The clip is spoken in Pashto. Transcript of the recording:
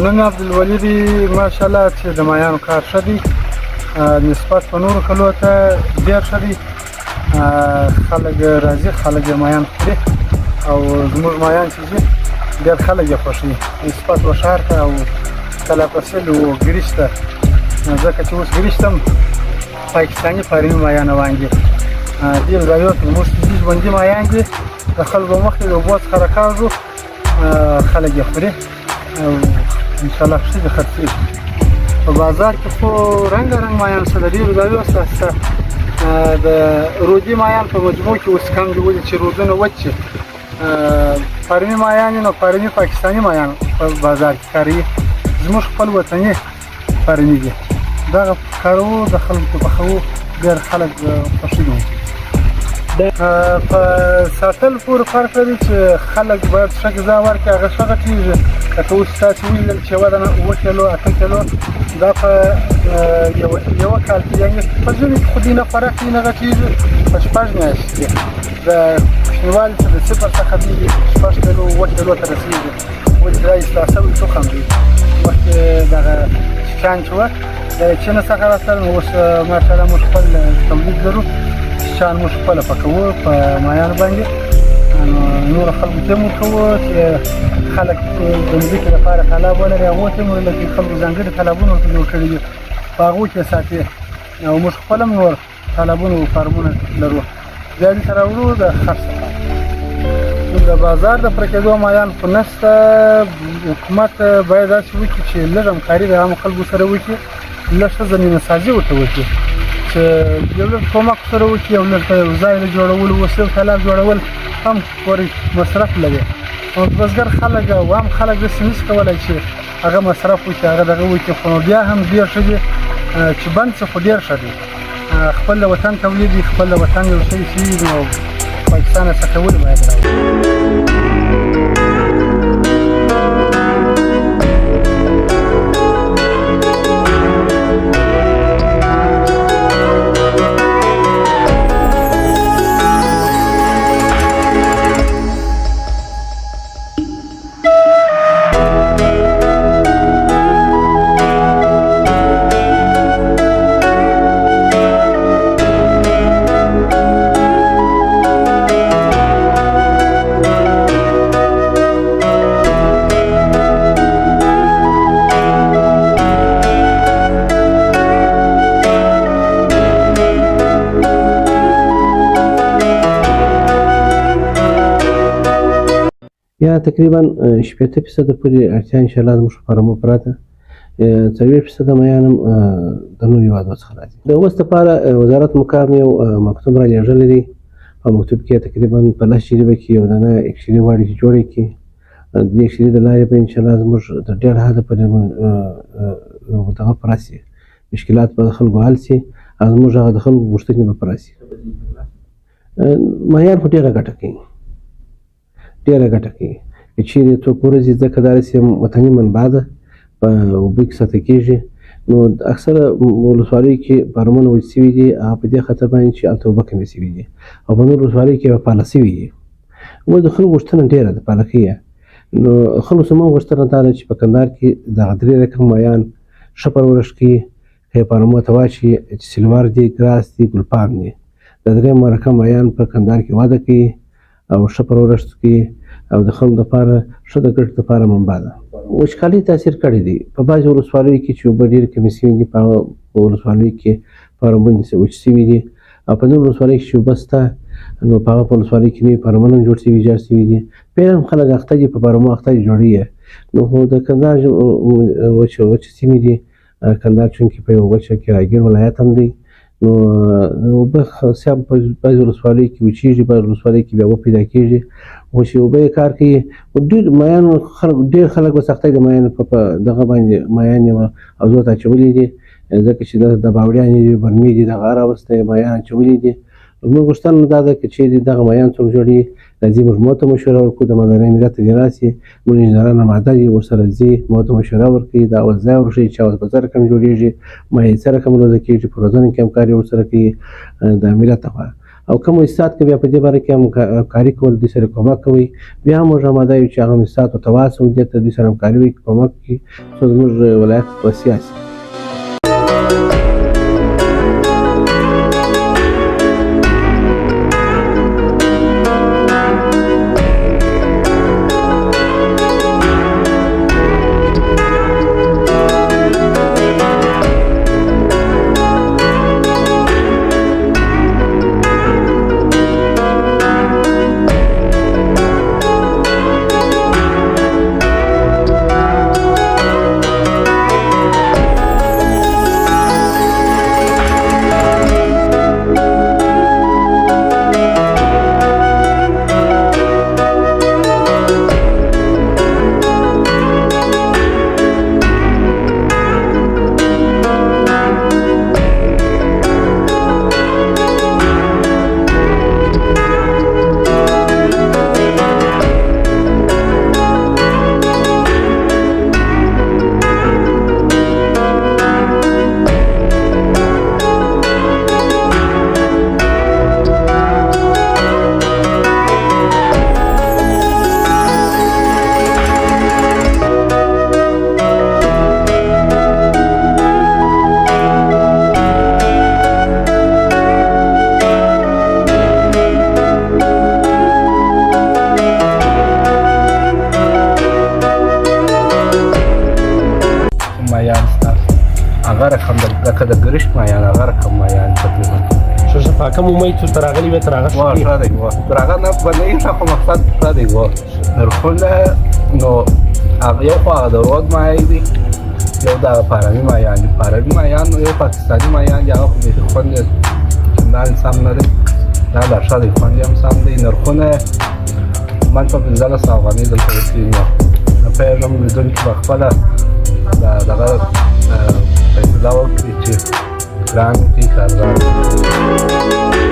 نن عبدالولي دی ماشاءالله چې د مایانو کار ښه دی، نسبت په نورو کلو ته ډېر ښه دی. خلک راځي، خلک یې مایان خوري او زموږ مایان چې ځي ډېر خلک یې خوښوي نسبت و ښار ته او تلافسل و ګریش ته، ځکه چې اوس ګریش ته هم پاکستاني فارمي مایان روان دي. دې ځایو ته زموږ چې ځي ژوندي مایان دي، د خلکو مخکې د اوبو څخه راکاږو، خلک یې خوري او انشاءالله ښه دې خرڅېږي. په بازار کې خو رنګارنګ مایان شته، د ډېرو ځایو شته. د رودي مایان په مجموع کې اوس کم دي، ولې چې رودونه وچ شي. فارمي مایان نو فارمي پاکستاني مایان په بازار کې کاروي، زموږ خپل وطني فارمي دي. دغه کارو د خلکو پخوو ډېر خلک خوښوي. په ساتل پورې فرق لري چې خلک باید ښه غذا ورکړي، هغه ښه غټېږي. لکه اوس تاسې ولیدل چې یوه دانه 7 کیلو 8 کیلو دا په یوه کال کې، یعنې په ژمي کې خو دې نه فرق وي، نه غټېږي. په 6 میاشتې کې د کوچنیوالي چې د 0 څخه دي 6 کیلو 7 کیلو ته رسېږي. ولې دا اصلاح شوی تخم دی. مخکې دغه چیچان چې وه د چین څخه راتلل، نو اوس ماشاءالله موږ خپل تولید لرو. چیچان موږ خپله پکوو په مایانو باندې، نورو خلکو ته هم ورکوو چې خلک د مځکې لپاره تالاب ولري، هغو ته هم لکه خلکو ځانګړي تالابونه ورته جوړ کړي دي، په هغو کې ساتي. او موږ خپل هم نور تالابونه او فارمونه لرو. بیا دې ته راوړو د خرڅ څخه د بازار د پوره کېدو مایان خو نشته. حکومت باید داسې وکړي چې لږ همکاري د عامو خلکو سره وکړي، لږ ښه زمینه سازي ورته وکړي، چې یو لږ کومک سره وکړي، یو لږ ځای د جوړولو، اوس یو تالاب جوړول هم پورې مصرف لري. او بزګر خلک او عام خلک داسې نشي کولی چې هغه مصرف وکړي، هغه دغه وکړي. خو بیا هم ډېر ښه دي چې بند څه خو ډېر ښه دي. خپل د وطن تولید وي، خپل د وطن یو شی چې وي، نو پاکستان څخه ولې باید یا تقریبا 80% پورې اړتیا انشاءالله زموږ په فارمو پراته. 40% مایان هم د نورو هېوادونو څخه راځي. د اوس دپاره وزارت مقام یو مکتوب را لېږلی دی. په مکتوب کې تقریبا په 10 جریبه کې یو دانه اکسرې غواړي چې جوړه کړي. د دې اکسرې د لارې به انشاءالله زموږ د ډېر حده پورې دغه پوره شي، مشکلات به د خلکو حل شي، او زموږ هغه د خلکو غوښتنې به پوره شي. مایان خو ډېره ګټه کوي، ډېره ګټه کوي. که چېرې څوک ورځي، ځکه دا داسې وطني منبع ده، په اوبو کې ساتل کېږي. نو اکثره ولسوالیو کې فارمونه وچ سوي دي، هغه په دې خاطر باندې چې هلته اوبه کمې سوي دي، او په نورو ولسوالیو کې پاله سوي دي. اوس د خلکو غوښتنه ډېره ده پاله کوي. نو خلکو زموږ غوښتنه دا ده چې په کندهار کې دغه 3 رقم مایان ښه پرورش کوي، که یې فارمو ته واچوي چې سلوار دي، ګراس دي، ګلپام دي. د 3 رقم مایان په کندهار کې وده کوي او ښه پرورش کوي، او د خلکو لپاره ښه د ګټې لپاره منبع ده. وچکالۍ تاثیر کړی دی په بعضې ولسوالیو کې چې اوبه ډېرې کمې سوي دي، په هغه ولسوالیو کې فارمونه وچ سوي دي، او په نورو ولسوالیو کې چې اوبه شته، نو په هغه ولسوالیو کې نوي فارمونه هم جوړ سوي، ایجاد سوي دي. بیا هم خلک اخته دي په فارمو، اخته دي جوړوي. نو خو د کندهار وچه سیمې دي. کندهار چونکې په یو وچه کې راګیر ولایت هم دی، نو اوبه هم په بعضې ولسوالیو کې وچېږي، بعضې ولسوالیو کې بیا اوبه پیدا کېږي. خو چې اوبه یې کار کوي، ډېر مایانو ډېر خلک به سختۍ د مایانو په دغه باندې مایان یې اوضو ته اچولي دي، ځکه چې د باوړیانې دي، برمې دي، دغه راوسته یې مایان اچولي دي. زموږ غوښتنه دا ده که چېرې دغه مایان څوک جوړوي، راځي موږ مو ته مشوره ورکړو، د مدني ملت ته دې راسي، موږ انجینران ماده دي ورسره ځي، مو ته مشوره ورکوي، دا اوس ځای ورښیي چې اوس به څه رقم جوړېږي، مایع څه رقم روزه کېږي، په روزنه کې همکاري ورسره کوي د ملت لخوا. او کوم استاد کې بیا په دې باره کې هم کاری کول د سره کومک کوي بیا موږ آماده یو چې هغه استاد او تواصل دې ته د سره همکاري وکړي کومک کوي څو زموږ ولایت په سیاسي هغه رقم لکه د ګرشت مایان هغه رقم مایان تقریبا شو پاکه مومي ته تراغلی به تراغه وا را دی وا تراغه نه باندې څه مقصد را دی وا نرخونه نو هغه یو خو د رود مای دی یو د پاراوی مایان نو یو پاکستاني مایان یا خو خوند نه سم نه دی دا د شاده خوند هم سم دی نرخونه من په ځل ساغانی دلته وکړم په نوم د دې په خپل دغه فیصله وکړي چې ګران دي کارګر